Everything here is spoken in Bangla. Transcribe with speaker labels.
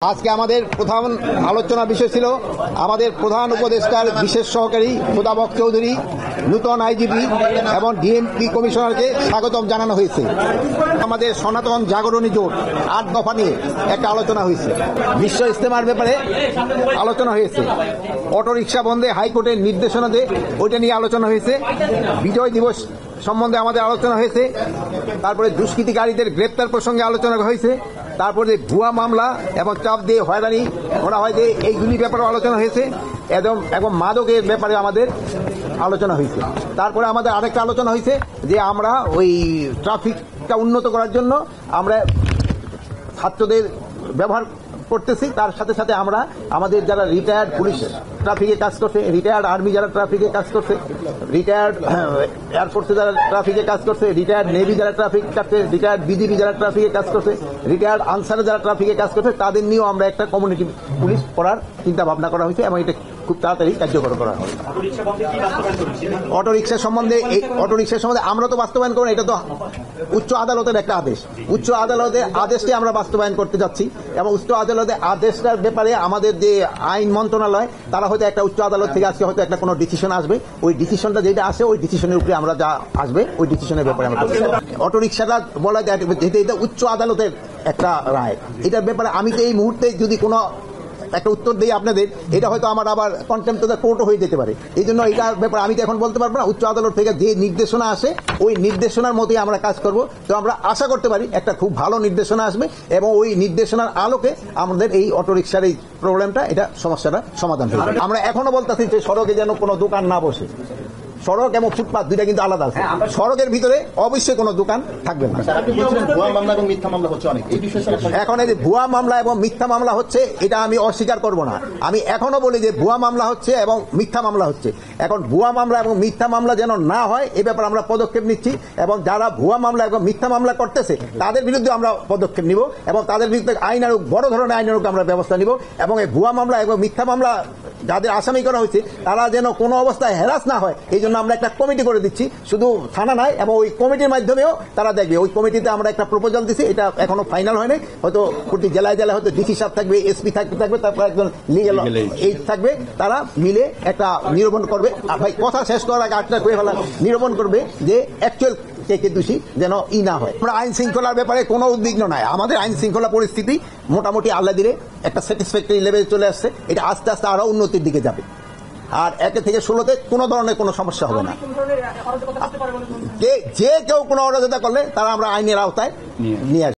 Speaker 1: আজকে আমাদের প্রধান আলোচনা বিষয় ছিল আমাদের প্রধান উপদেষ্টার বিশেষ সহকারী খোদাবক চৌধুরী, নূতন আইজিপি এবং ডিএমপি কমিশনারকে স্বাগতম জানানো হয়েছে। আমাদের সনাতন জাগরণী জোট 8 দফা নিয়ে একটা আলোচনা হয়েছে। বিশ্ব ইজতেমার ব্যাপারে আলোচনা হয়েছে। অটোরিকশা বন্ধে হাইকোর্টের নির্দেশনা দিয়ে ওইটা নিয়ে আলোচনা হয়েছে। বিজয় দিবস সম্বন্ধে আমাদের আলোচনা হয়েছে। তারপরে দুষ্কৃতিকারীদের গ্রেপ্তার প্রসঙ্গে আলোচনা হয়েছে। তারপরে ভুয়া মামলা এবং চাপ দিয়ে হয়রানি করা হয় যে এইগুলি ব্যাপারে আলোচনা হয়েছে এবং মাদকের ব্যাপারে আমাদের আলোচনা হয়েছে। তারপরে আমাদের আরেকটা আলোচনা হয়েছে যে আমরা ওই ট্রাফিকটা উন্নত করার জন্য আমরা ছাত্রদের ব্যবহার করতেছি, তার সাথে সাথে আমরা আমাদের যারা রিটায়ার্ড পুলিশ ট্রাফিকে কাজ করছে, রিটায়ার্ড আর্মি যারা ট্রাফিকে কাজ করছে, রিটায়ার্ড এয়ারফোর্সে যারা ট্রাফিকে কাজ করছে, রিটায়ার্ড নেভি যারা ট্রাফিক কাটছে, রিটায়ার্ড বিজিবি যারা ট্রাফিকে কাজ করছে, রিটায়ার্ড আনসারে যারা ট্রাফিকে কাজ করছে, তাদের নিয়েও আমরা একটা কমিউনিটি পুলিশ করার চিন্তা ভাবনা করা হয়েছে এবং এটা খুব তাড়াতাড়ি কার্যকর করা হবে। অটোরিকশা সম্বন্ধে আমরা তো বাস্তবায়ন করবো, এটা তো উচ্চ আদালতের একটা আদেশ। উচ্চ আদালতের আদেশকে আমরা বাস্তবায়ন করতে যাচ্ছি এবং উচ্চ আদালতের আদেশটার ব্যাপারে আমাদের যে আইন মন্ত্রণালয় তারা হয়তো একটা উচ্চ আদালত থেকে আজকে হয়তো একটা কোনো ডিসিশন আসবে। ওই ডিসিশনটা যেটা আসে ওই ডিসিশনের উপরে আমরা যা আসবে ওই ডিসিশনের ব্যাপারে আমরা অটোরিকশাটা বলা যায় এটা উচ্চ আদালতের একটা রায়। এটার ব্যাপারে আমি তো এই মুহূর্তে যদি কোনো একটা উত্তর দিই আপনাদের, এটা হয়তো আমার আবার কন্টেম্প্ট অফ দ্য কোর্টও হয়ে যেতে পারে। এই জন্য এটার ব্যাপারে আমি তো এখন বলতে পারবো না। উচ্চ আদালত থেকে যে নির্দেশনা আসে ওই নির্দেশনার মতোই আমরা কাজ করব। তো আমরা আশা করতে পারি একটা খুব ভালো নির্দেশনা আসবে এবং ওই নির্দেশনার আলোকে আমাদের এই অটোরিকশার এই প্রবলেমটা, এটা সমস্যাটা সমাধান হবে। আমরা এখনো বলতেছি যে সড়কে যেন কোনো দোকান না বসে। সড়ক এবং ফুটপাথ দুইটা কিন্তু আলাদা আছে। সড়কের ভিতরে অবশ্যই কোনো দোকান থাকবে না। এখন এই যে ভুয়া মামলা এবং মিথ্যা মামলা হচ্ছে, এটা আমি অস্বীকার করব না। আমি এখনো বলি যে ভুয়া মামলা হচ্ছে এবং মিথ্যা মামলা হচ্ছে। এখন ভুয়া মামলা এবং মিথ্যা মামলা যেন না হয় এ ব্যাপারে আমরা পদক্ষেপ নিচ্ছি এবং যারা ভুয়া মামলা এবং মিথ্যা মামলা করতেছে তাদের বিরুদ্ধে আমরা পদক্ষেপ নিব এবং তাদের বিরুদ্ধে আইনানুগ বড় ধরনের আইনানুগ আমরা ব্যবস্থা নিব এবং এই ভুয়া মামলা এবং মিথ্যা মামলা যাদের আসামি করা হয়েছে তারা যেন কোনো অবস্থায় হ্যারাস না হয় এই জন্য আমরা একটা কমিটি করে দিচ্ছি। শুধু থানা নয় এবং ওই কমিটির মাধ্যমেও তারা দেখবে। ওই কমিটিতে আমরা একটা প্রপোজাল দিচ্ছি, এটা এখনো ফাইনাল হয়নি। হয়তো প্রতি জেলায় জেলায় হয়তো ডিসি সাহেব থাকবে, এসপি থাকবে, তারপর একজন লিগ্যাল এইড থাকবে। তারা মিলে একটা নিরূপণ করবে। ভাই কথা শেষ করার আগে আটটা করে ফেলা নিরূপণ করবে যে অ্যাকচুয়াল কে দোষী যেন না হয়। আমরা আইন শৃঙ্খলার ব্যাপারে কোনো উদ্বিগ্ন নাই। আমাদের আইন শৃঙ্খলা পরিস্থিতি মোটামুটি আল্লাহ দিলে একটা স্যাটিসফ্যাক্টরি লেভেলে চলে আসছে। এটা আস্তে আস্তে আরো উন্নতির দিকে যাবে। আর 1 থেকে 16তে কোনো ধরনের কোনো সমস্যা হবে না। যে কেউ কোনো অরাজকতা করলে তারা আমরা আইনের আওতায় নিয়ে আসবো।